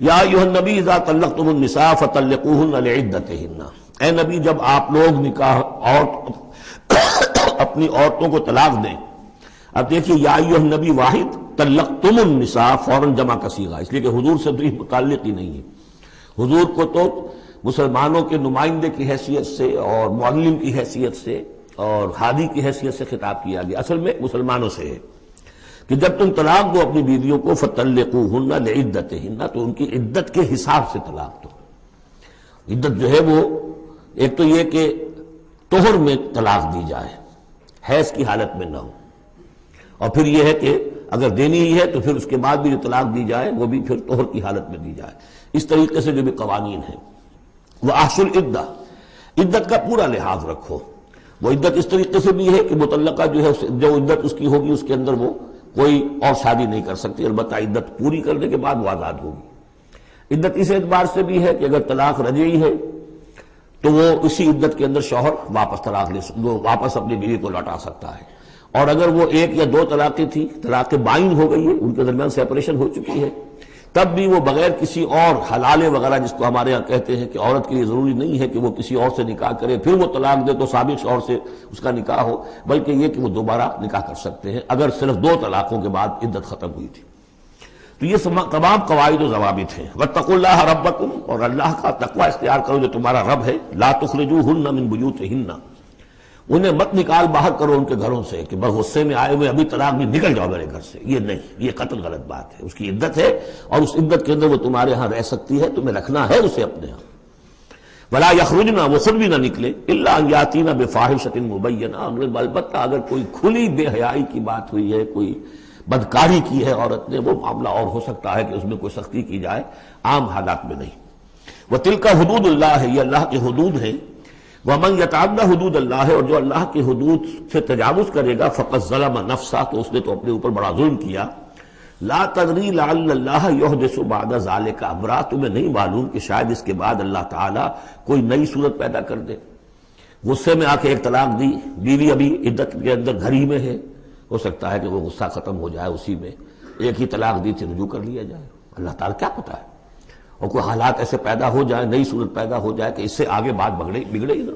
یا ایھا النبی اذا طلقتم النساء فطلقوہن لعدتہن، اے نبی جب آپ لوگ نکاح اپنی عورتوں کو طلاق دیں. اب دیکھیے یا ایھا النبی واحد، طلقتم النساء فوراً جمع کا صیغہ، اس لیے کہ حضور سے تو یہ متعلق ہی نہیں ہے. حضور کو تو مسلمانوں کے نمائندے کی حیثیت سے اور معلم کی حیثیت سے اور ہادی کی حیثیت سے خطاب کیا گیا، اصل میں مسلمانوں سے ہے کہ جب تم طلاق دو اپنی بیویوں کو فطلقوہن لعدتہن، تو ان کی عدت کے حساب سے طلاق دو. عدت جو ہے وہ ایک تو یہ کہ طہر میں طلاق دی جائے، حیض کی حالت میں نہ ہو، اور پھر یہ ہے کہ اگر دینی ہی ہے تو پھر اس کے بعد بھی جو طلاق دی جائے وہ بھی پھر طہر کی حالت میں دی جائے. اس طریقے سے جو بھی قوانین ہیں. وَأَحْصُوا الْعِدَّةَ، عدت کا پورا لحاظ رکھو. وہ عدت اس طریقے سے بھی ہے کہ مطلقہ جو ہے جو عدت اس کی ہوگی اس کے اندر وہ کوئی اور شادی نہیں کر سکتی، البتہ عدت پوری کرنے کے بعد وہ آزاد ہوگی. عدت اس اعتبار سے بھی ہے کہ اگر طلاق رجعی ہے تو وہ اسی عدت کے اندر شوہر واپس اپنی بیوی کو لوٹا سکتا ہے. اور اگر وہ ایک یا دو طلاقیں تھی، طلاق بائن ہو گئی ہے، ان کے درمیان سیپریشن ہو چکی ہے، تب بھی وہ بغیر کسی اور حلالے وغیرہ جس کو ہمارے ہاں کہتے ہیں کہ عورت کے لیے ضروری نہیں ہے کہ وہ کسی اور سے نکاح کرے پھر وہ طلاق دے تو سابق شوہر سے اس کا نکاح ہو، بلکہ یہ کہ وہ دوبارہ نکاح کر سکتے ہیں اگر صرف دو طلاقوں کے بعد عدت ختم ہوئی تھی. تو یہ تمام قواعد و ضوابط ہیں. واتقوا اللہ ربکم، اور اللہ کا تقوی اختیار کرو جو تمہارا رب ہے. لا تخرجوہن من بیوتہن، انہیں مت نکال باہر کرو ان کے گھروں سے کہ بس غصے میں آئے ہوئے ابھی طلاق بھی نکل جاؤ میرے گھر سے. یہ نہیں، یہ قطعاً غلط بات ہے. اس کی عدت ہے اور اس عدت کے اندر وہ تمہارے ہاں رہ سکتی ہے، تمہیں رکھنا ہے اسے اپنے ہاں. ولا یخرجن، وہ خود بھی نہ نکلے، الا ان یاتین بفاحشۃ مبینہ، البتہ اگر کوئی کھلی بے حیائی کی بات ہوئی ہے، کوئی بدکاری کی ہے عورت نے، وہ معاملہ اور ہو سکتا ہے کہ اس میں کوئی سختی کی جائے، عام حالات میں نہیں. وتلک حدود اللہ، یہ اللہ کے حدود ہیں. ومن یتعد حدود اللہ، اور جو اللہ کی حدود سے تجاوز کرے گا، فقد ظلم نفسہ، تو اس نے تو اپنے اوپر بڑا ظلم کیا. لا تدری لعل اللہ یحدث بعد ذلک امرا، تمہیں نہیں معلوم کہ شاید اس کے بعد اللہ تعالیٰ کوئی نئی صورت پیدا کر دے. غصے میں آ کے ایک طلاق دی، بیوی ابھی عدت کے اندر گھر ہی میں ہے، ہو سکتا ہے کہ وہ غصہ ختم ہو جائے اسی میں، ایک ہی طلاق دی تھی رجوع کر لیا جائے. اللہ تعالیٰ کیا پتہ ہے، اور کوئی حالات ایسے پیدا ہو جائے، نئی صورت پیدا ہو جائے کہ اس سے آگے بات بگڑے ہی نہ.